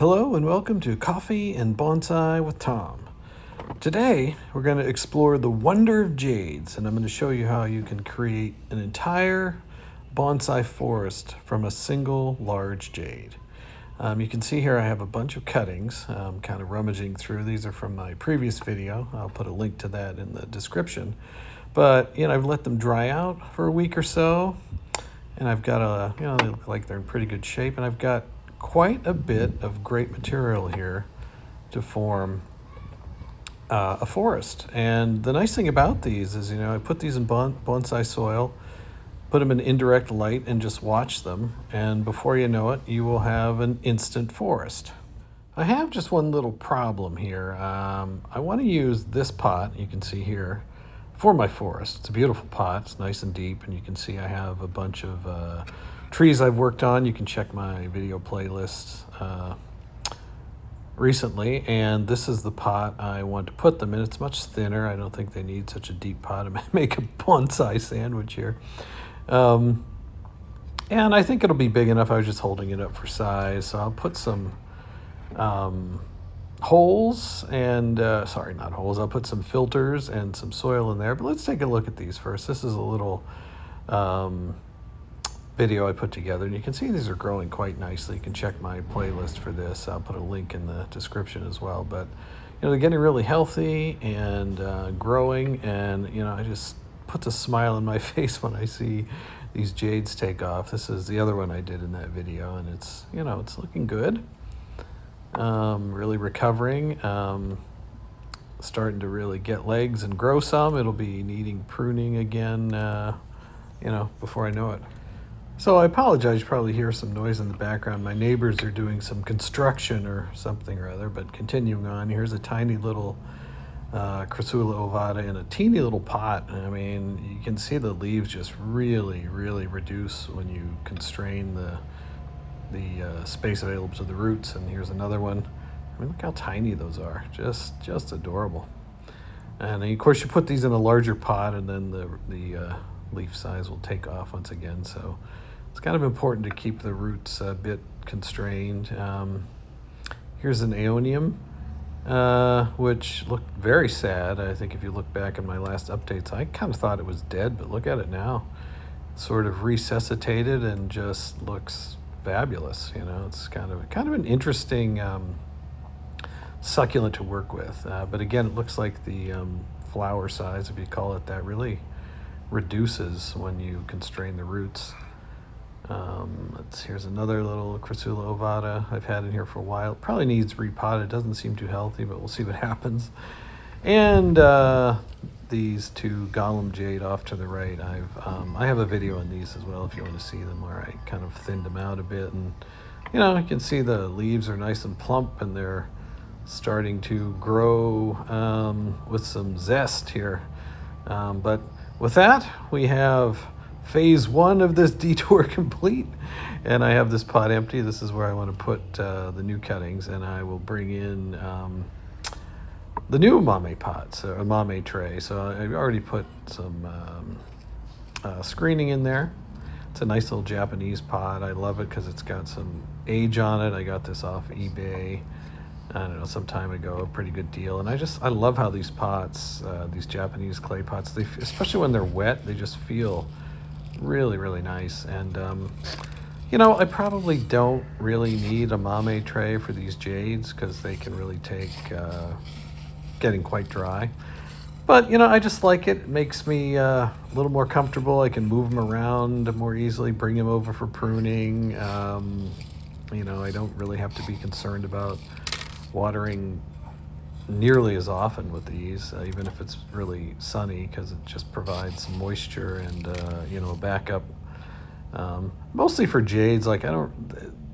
Hello and welcome to Coffee and Bonsai with Tom. Today we're going to explore the wonder of jades, and I'm going to show you how you can create an entire bonsai forest from a single large jade. You can see here I have a bunch of cuttings. I'm kind of rummaging through. These are from my previous video. I'll put a link to that in the description. But I've let them dry out for a week or so, and I've got they look like they're in pretty good shape, and I've got quite a bit of great material here to form a forest. And the nice thing about these is, I put these in bonsai soil, put them in indirect light, and just watch them. And before you know it, you will have an instant forest. I have just one little problem here. I want to use this pot, you can see here, for my forest. It's a beautiful pot. It's nice and deep, and you can see I have a bunch of trees I've worked on. You can check my video playlist recently, and this is the pot I want to put them in. It's much thinner. I don't think they need such a deep pot. I'm going to make a bonsai sandwich here. And I think it'll be big enough. I was just holding it up for size, so I'll put some holes and, sorry, not holes. I'll put some filters and some soil in there, but let's take a look at these first. This is a little video I put together, and you can see these are growing quite nicely. You can check my playlist for this. I'll put a link in the description as well. But they're getting really healthy and growing, and I just puts a smile on my face when I see these jades take off. This is the other one I did in that video, and it's it's looking good. Really recovering, starting to really get legs and grow some. It'll be needing pruning again before I know it. So I apologize, you probably hear some noise in the background. My neighbors are doing some construction or something or other, but continuing on, here's a tiny little Crassula ovata in a teeny little pot. I mean, you can see the leaves just really, really reduce when you constrain the space available to the roots. And here's another one. I mean, look how tiny those are. Just adorable. And of course, you put these in a larger pot, and then the leaf size will take off once again. So it's kind of important to keep the roots a bit constrained. Here's an aeonium, which looked very sad. I think if you look back at my last updates, I kind of thought it was dead, but look at it now. It's sort of resuscitated and just looks fabulous. It's kind of an interesting succulent to work with. But again, it looks like the flower size, if you call it that, really reduces when you constrain the roots. Here's another little Crassula ovata I've had in here for a while. It probably needs repotted. It doesn't seem too healthy, but we'll see what happens. And these two Golem Jade off to the right. I have a video on these as well if you want to see them, where I kind of thinned them out a bit, and you can see the leaves are nice and plump, and they're starting to grow with some zest here. But with that, we have phase one of this detour complete, and I have this pot empty. This is where I want to put the new cuttings, and I will bring in the new mame pots, a mame tray. So I've already put some screening in there. It's a nice little Japanese pot. I love it because it's got some age on it. I got this off eBay, I don't know, some time ago, a pretty good deal. And I love how these pots, these Japanese clay pots, especially when they're wet, they just feel really, really nice. And I probably don't really need a mame tray for these jades because they can really take getting quite dry. But I just like it. It makes me a little more comfortable. I can move them around more easily, bring them over for pruning. I don't really have to be concerned about watering nearly as often with these, even if it's really sunny, because it just provides some moisture and a backup. Mostly for jades,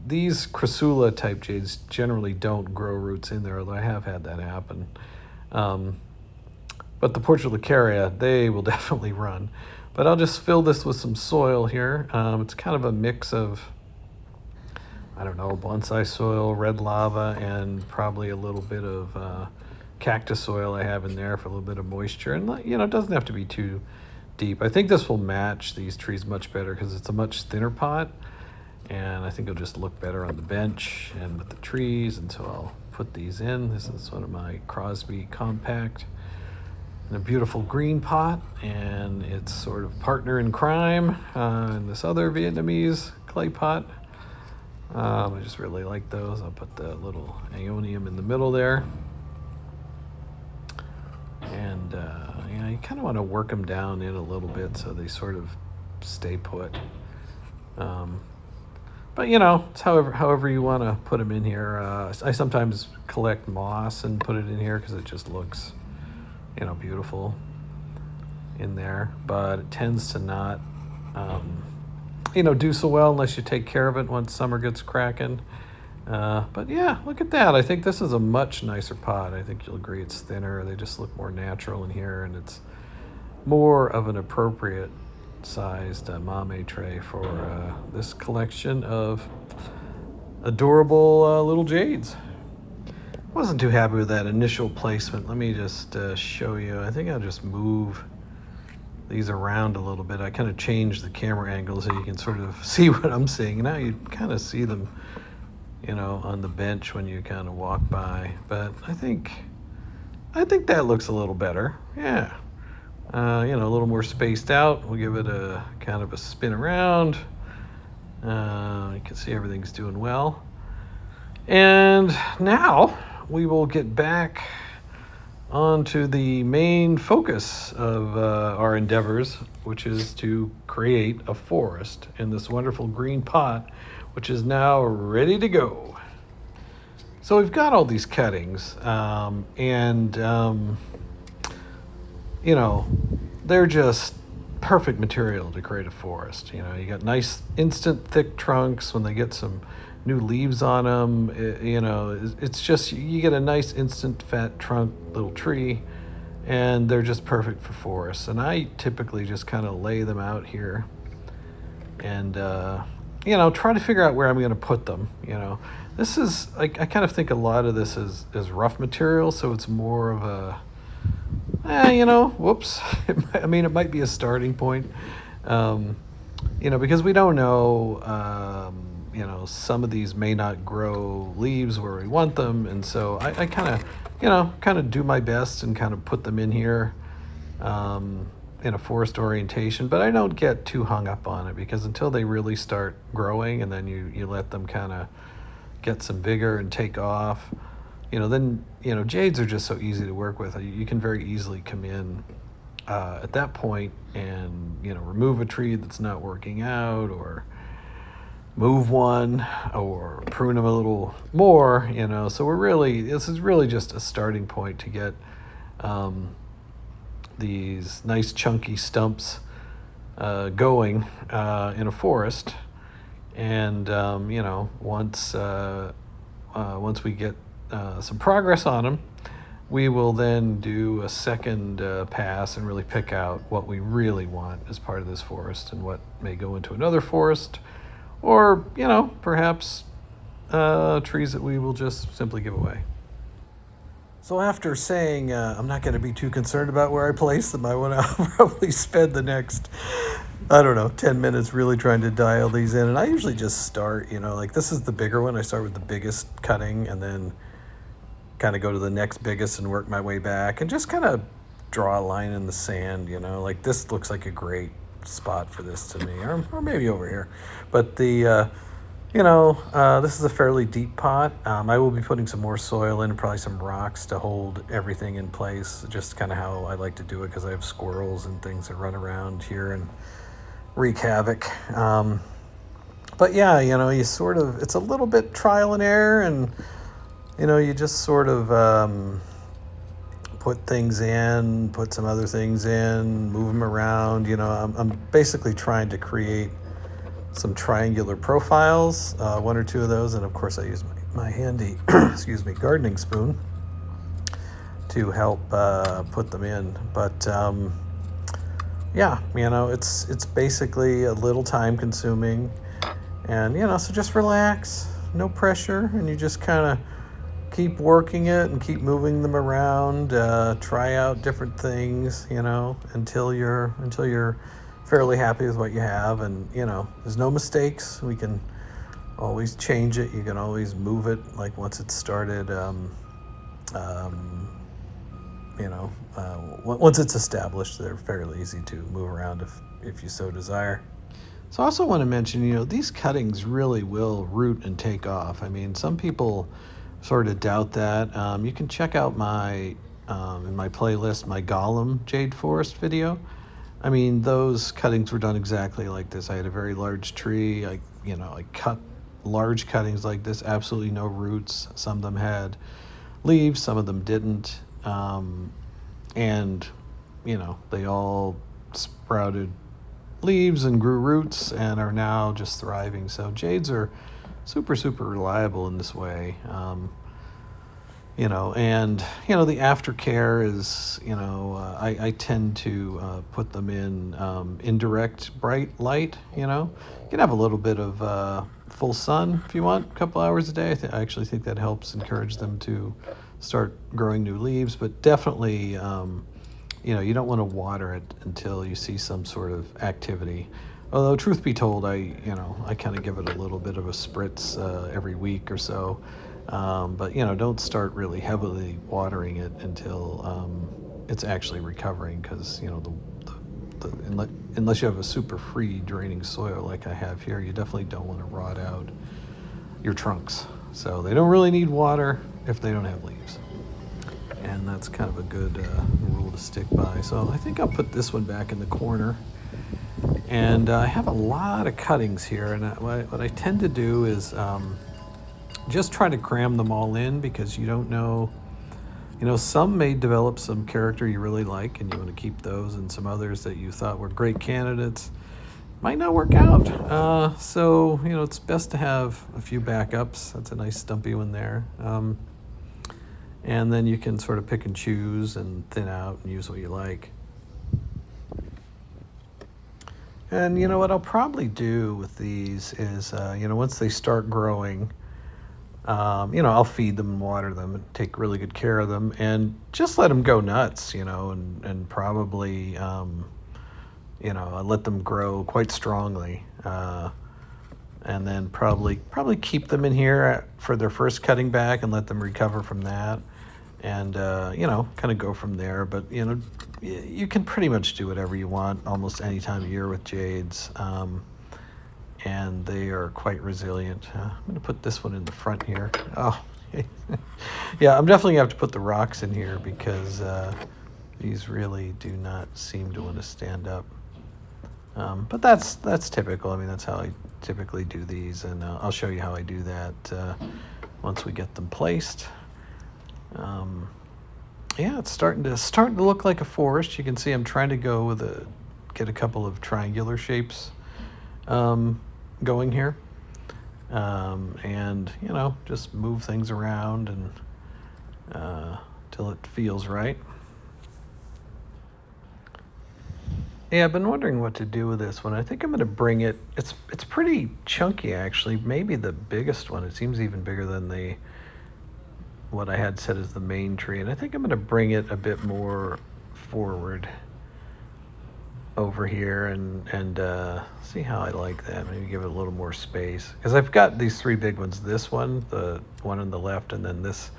these Crassula type jades generally don't grow roots in there, although I have had that happen. But the Portulacaria, they will definitely run. But I'll just fill this with some soil here. It's kind of a mix of, I don't know, bonsai soil, red lava, and probably a little bit of cactus soil I have in there for a little bit of moisture. And it doesn't have to be too deep. I think this will match these trees much better because it's a much thinner pot. And I think it'll just look better on the bench and with the trees, and so I'll put these in. This is one of my Crosby compact in a beautiful green pot, and it's sort of partner in crime in this other Vietnamese clay pot. I just really like those. I'll put the little aeonium in the middle there. And you kind of want to work them down in a little bit so they sort of stay put. But it's however you want to put them in here. I sometimes collect moss and put it in here because it just looks, beautiful in there. But it tends to not, do so well unless you take care of it once summer gets cracking. But yeah, look at that. I think this is a much nicer pot. I think you'll agree it's thinner. They just look more natural in here, and it's more of an appropriate sized mame tray for this collection of adorable little jades. Wasn't too happy with that initial placement. Let me just show you. I think I'll just move these around a little bit. I kind of changed the camera angle so you can sort of see what I'm seeing. Now you kind of see them, on the bench when you kind of walk by. But I think that looks a little better. Yeah. A little more spaced out. We'll give it a kind of a spin around. You can see everything's doing well. And now we will get back onto the main focus of our endeavors, which is to create a forest in this wonderful green pot, which is now ready to go. So we've got all these cuttings, they're just perfect material to create a forest. You got nice instant thick trunks. When they get some new leaves on them, it's just, you get a nice instant fat trunk little tree, and they're just perfect for forests. And I typically just kind of lay them out here and try to figure out where I'm going to put them. This is, I kind of think a lot of this is rough material, so it's more of a whoops. It might be a starting point, because we don't know, some of these may not grow leaves where we want them. And so I kind of do my best and kind of put them in here in a forest orientation, but I don't get too hung up on it, because until they really start growing and then you let them kind of get some vigor and take off, then jades are just so easy to work with. You can very easily come in at that point and remove a tree that's not working out, or move one, or prune them a little more. So this is really just a starting point to get these nice chunky stumps going in a forest. And once we get some progress on them, we will then do a second pass and really pick out what we really want as part of this forest, and what may go into another forest, or perhaps trees that we will just simply give away. So after saying I'm not going to be too concerned about where I place them, I want to probably spend the next 10 minutes really trying to dial these in. And I usually just start, this is the bigger one. I start with the biggest cutting and then kind of go to the next biggest and work my way back and just kind of draw a line in the sand, this looks like a great spot for this to me, or maybe over here. But the, this is a fairly deep pot. I will be putting some more soil in, probably some rocks to hold everything in place, just kind of how I like to do it, because I have squirrels and things that run around here and wreak havoc. But yeah, you sort of, it's a little bit trial and error, and you just sort of put things in, put some other things in, move them around. I'm basically trying to create some triangular profiles, one or two of those, and of course I use my handy gardening spoon to help put them in. But yeah, it's basically a little time consuming, and so just relax, no pressure, and you just kind of keep working it and keep moving them around, try out different things, until you're fairly happy with what you have. And there's no mistakes. We can always change it. You can always move it, like once it's started, once it's established, they're fairly easy to move around if you so desire. So I also want to mention, these cuttings really will root and take off. I mean, some people sort of doubt that. You can check out in my playlist, my Gollum Jade Forest video. I mean, those cuttings were done exactly like this. I had a very large tree. I cut large cuttings like this, absolutely no roots. Some of them had leaves, some of them didn't. And they all sprouted leaves and grew roots and are now just thriving. So jades are super, super reliable in this way. And the aftercare is, I tend to put them in indirect bright light. You can have a little bit of full sun if you want, a couple hours a day. I actually think that helps encourage them to start growing new leaves, but definitely, you don't want to water it until you see some sort of activity. Although, truth be told, I kind of give it a little bit of a spritz every week or so. But don't start really heavily watering it until it's actually recovering, because unless you have a super free draining soil like I have here, you definitely don't want to rot out your trunks. So they don't really need water if they don't have leaves, and that's kind of a good rule to stick by. So I think I'll put this one back in the corner. And I have a lot of cuttings here, and what I tend to do is just try to cram them all in, because you don't know, some may develop some character you really like and you want to keep those, and some others that you thought were great candidates might not work out. So, it's best to have a few backups. That's a nice stumpy one there. And then you can sort of pick and choose and thin out and use what you like. And what I'll probably do with these is, once they start growing, I'll feed them and water them and take really good care of them, and just let them go nuts, and probably, I let them grow quite strongly, and then probably keep them in here for their first cutting back and let them recover from that, and kind of go from there. But you can pretty much do whatever you want almost any time of year with jades. And they are quite resilient. I'm going to put this one in the front here. Oh, yeah, I'm definitely going to have to put the rocks in here, because these really do not seem to want to stand up. But that's typical. I mean, that's how I typically do these, and I'll show you how I do that once we get them placed. Yeah, it's starting to look like a forest. You can see I'm trying to get a couple of triangular shapes going here, and just move things around and till it feels right. Yeah, I've been wondering what to do with this one. I think I'm going to bring it. It's pretty chunky, actually. Maybe the biggest one. It seems even bigger than what I had set as the main tree, and I think I'm going to bring it a bit more forward over here and see how I like that. Maybe give it a little more space, because I've got these three big ones. This one, the one on the left, and then this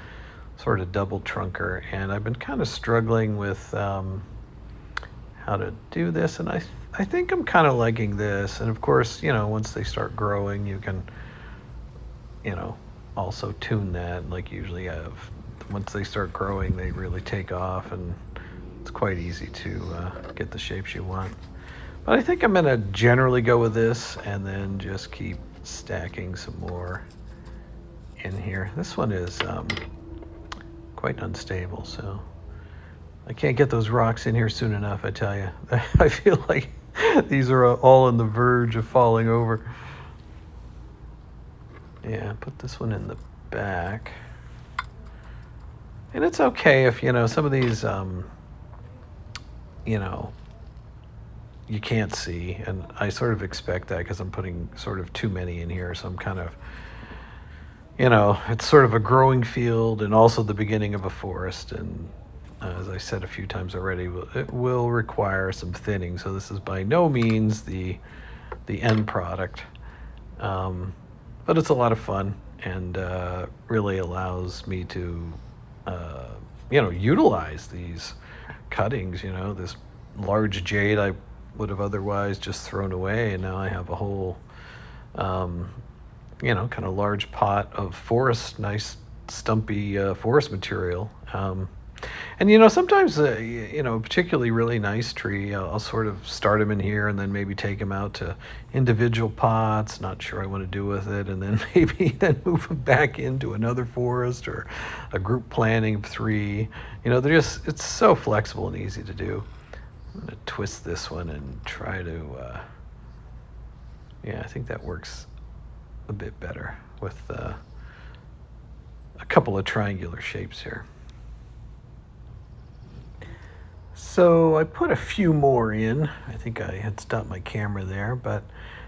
sort of double trunker, and I've been kind of struggling with how to do this, and I think I'm kind of liking this. And of course, once they start growing, you can also tune that, like usually have. Once they start growing, they really take off, and it's quite easy to get the shapes you want. But I think I'm going to generally go with this, and then just keep stacking some more in here. This one is quite unstable, so I can't get those rocks in here soon enough, I tell you. I feel like these are all on the verge of falling over. Yeah, put this one in the back. And it's okay if, some of these, you can't see. And I sort of expect that, because I'm putting sort of too many in here. So I'm kind of, it's sort of a growing field and also the beginning of a forest. And as I said a few times already, it will require some thinning. So this is by no means the end product. but it's a lot of fun and really allows me to, utilize these cuttings. This large jade I would have otherwise just thrown away, and now I have a whole, kind of large pot of nice stumpy forest material. And sometimes, particularly really nice tree, I'll sort of start them in here and then maybe take them out to individual pots, not sure I want to do with it, and then maybe then move them back into another forest or a group planting of 3. It's so flexible and easy to do. I'm going to twist this one and try to, I think that works a bit better with a couple of triangular shapes here. So I put a few more in. I think I had stopped my camera there, but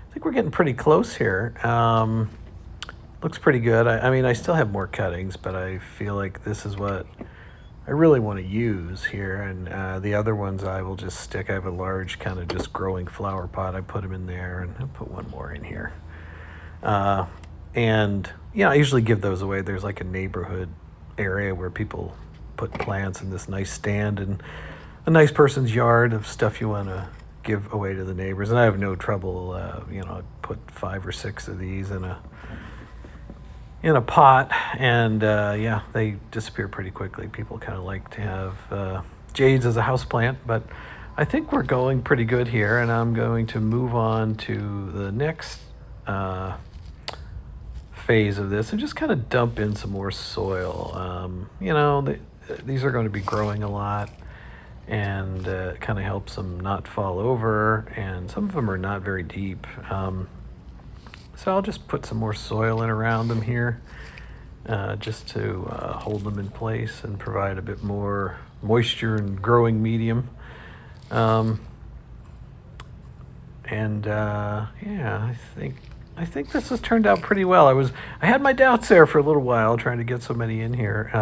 I think we're getting pretty close here. Looks pretty good. I still have more cuttings, but I feel like this is what I really want to use here. And the other ones I will just stick. I have a large kind of just growing flower pot. I put them in there, and I'll put one more in here. And I usually give those away. There's like a neighborhood area where people put plants in this nice stand and a nice person's yard of stuff you want to give away to the neighbors. And I have no trouble, I put 5 or 6 of these in a pot, and they disappear pretty quickly. People kind of like to have jades as a house plant, but I think we're going pretty good here, and I'm going to move on to the next phase of this and just kind of dump in some more soil. These are going to be growing a lot, and it kind of helps them not fall over, and some of them are not very deep. So I'll just put some more soil in around them here, just to hold them in place and provide a bit more moisture and growing medium. I think this has turned out pretty well. I had my doubts there for a little while trying to get so many in here.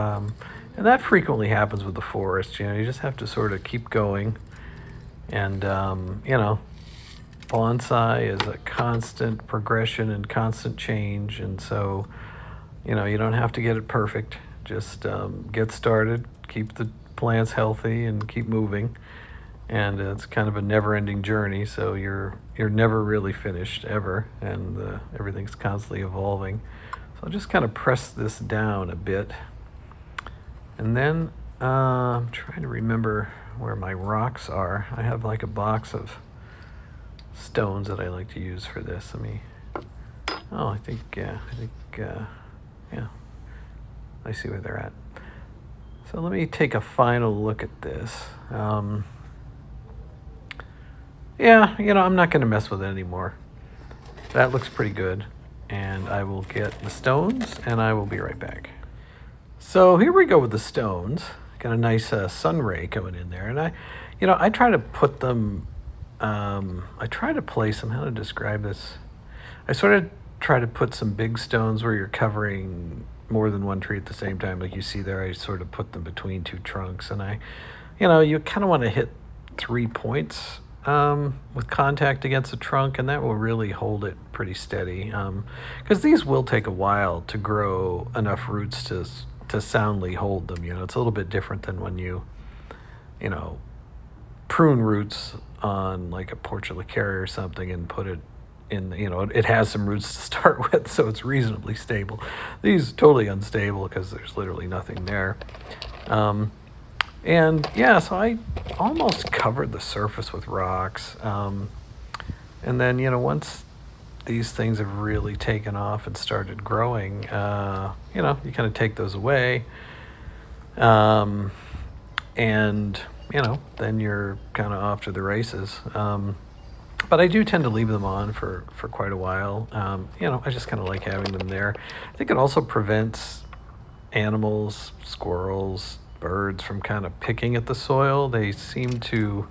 And that frequently happens with the forest. You just have to sort of keep going. And, bonsai is a constant progression and constant change. And so, you don't have to get it perfect. Just get started, keep the plants healthy, and keep moving. And it's kind of a never-ending journey. So you're never really finished, ever. And everything's constantly evolving. So I'll just kind of press this down a bit. And then I'm trying to remember where my rocks are. I have like a box of stones that I like to use for this. I see where they're at. So let me take a final look at this. I'm not going to mess with it anymore. That looks pretty good. And I will get the stones, and I will be right back. So here we go with the stones. Got a nice sun ray coming in there, and I try to put them. I try to place them. How to describe this? I sort of try to put some big stones where you're covering more than one tree at the same time, like you see there. I sort of put them between 2 trunks, and you kind of want to hit 3 points with contact against the trunk, and that will really hold it pretty steady. Because these will take a while to grow enough roots to soundly hold them. It's a little bit different than when you prune roots on like a portulacaria or something and put it in, it has some roots to start with, so it's reasonably stable. These totally unstable because there's literally nothing there. So I almost covered the surface with rocks. And then, once these things have really taken off and started growing, you kind of take those away. And, then you're kind of off to the races. But I do tend to leave them on for quite a while. I just kind of like having them there. I think it also prevents animals, squirrels, birds from kind of picking at the soil. They seem to,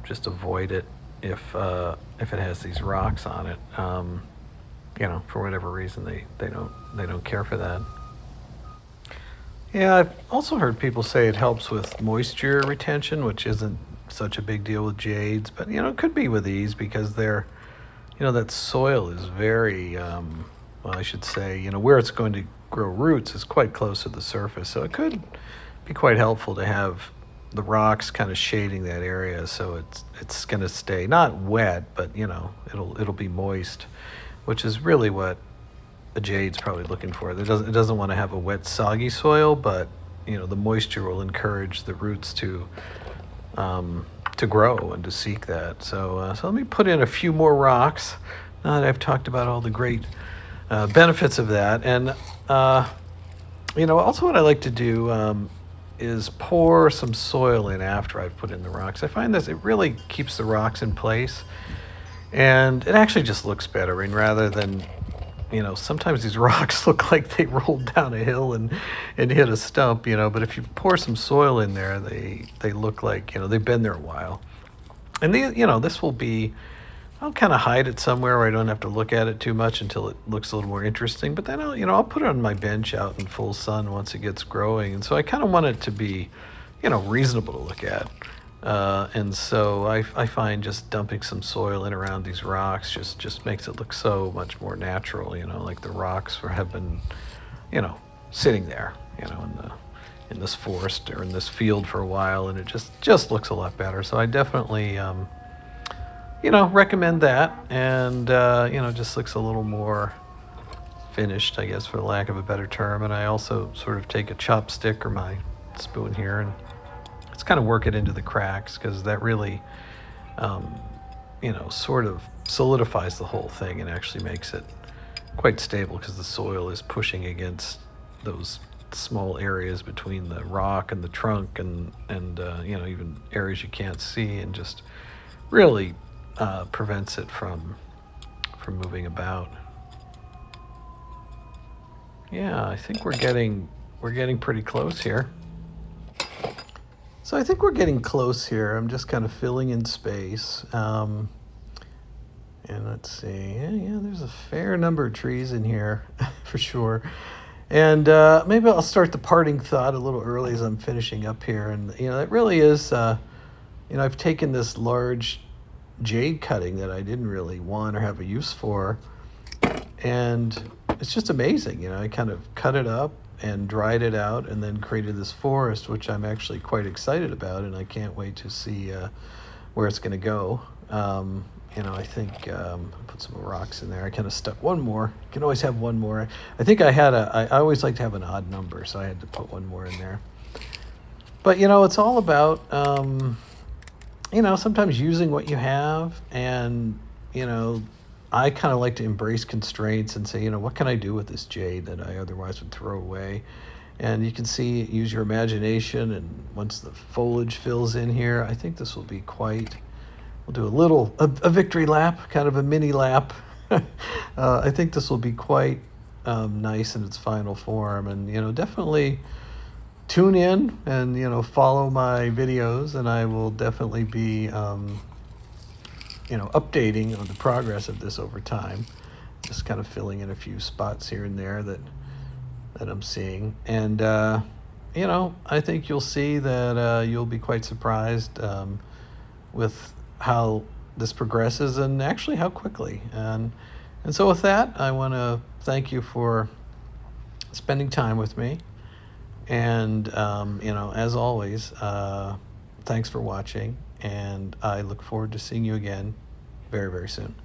just avoid it if it has these rocks on it. For whatever reason, they don't care for that. Yeah, I've also heard people say it helps with moisture retention, which isn't such a big deal with jades, but it could be with these because they're that soil is very, well, I should say, where it's going to grow roots is quite close to the surface. So it could be quite helpful to have the rocks kind of shading that area, so it's going to stay not wet, but it'll be moist, which is really what a jade's probably looking for. It doesn't want to have a wet, soggy soil, but the moisture will encourage the roots to grow and to seek that. So let me put in a few more rocks now that I've talked about all the great benefits of that. And also what I like to do is pour some soil in after I've put in the rocks. I find this, it really keeps the rocks in place, and it actually just looks better. I mean, rather than, sometimes these rocks look like they rolled down a hill and hit a stump, but if you pour some soil in there, they look like, they've been there a while. And this will be, I'll kind of hide it somewhere where I don't have to look at it too much until it looks a little more interesting. But then I'll put it on my bench out in full sun once it gets growing. And so I kind of want it to be, reasonable to look at. And so I find just dumping some soil in around these rocks just makes it look so much more natural. Like the rocks have been, sitting there, in this forest or in this field for a while, and it just looks a lot better. So I definitely recommend that, and just looks a little more finished, I guess, for lack of a better term. And I also sort of take a chopstick or my spoon here and just kind of work it into the cracks, because that really sort of solidifies the whole thing and actually makes it quite stable, because the soil is pushing against those small areas between the rock and the trunk, and even areas you can't see, and just really prevents it from moving about. Yeah, I think we're getting pretty close here. So I think we're getting close here. I'm just kind of filling in space. And let's see. Yeah, there's a fair number of trees in here for sure. And maybe I'll start the parting thought a little early as I'm finishing up here. And it really is. I've taken this large jade cutting that I didn't really want or have a use for, and it's just amazing. I kind of cut it up and dried it out and then created this forest, which I'm actually quite excited about, and I can't wait to see where it's going to go. I think put some rocks in there. I kind of stuck one more. You can always have one more. I think I always like to have an odd number, so I had to put one more in there. But it's all about sometimes using what you have, and I kind of like to embrace constraints and say, what can I do with this jade that I otherwise would throw away? And you can see, use your imagination, and once the foliage fills in here, I think this will be quite, we'll do a victory lap, kind of a mini lap. I think this will be quite nice in its final form, and definitely tune in and follow my videos, and I will definitely be updating on the progress of this over time, just kind of filling in a few spots here and there that I'm seeing. And I think you'll see that you'll be quite surprised with how this progresses, and actually how quickly. And so with that, I want to thank you for spending time with me. And as always, thanks for watching, and I look forward to seeing you again very, very soon.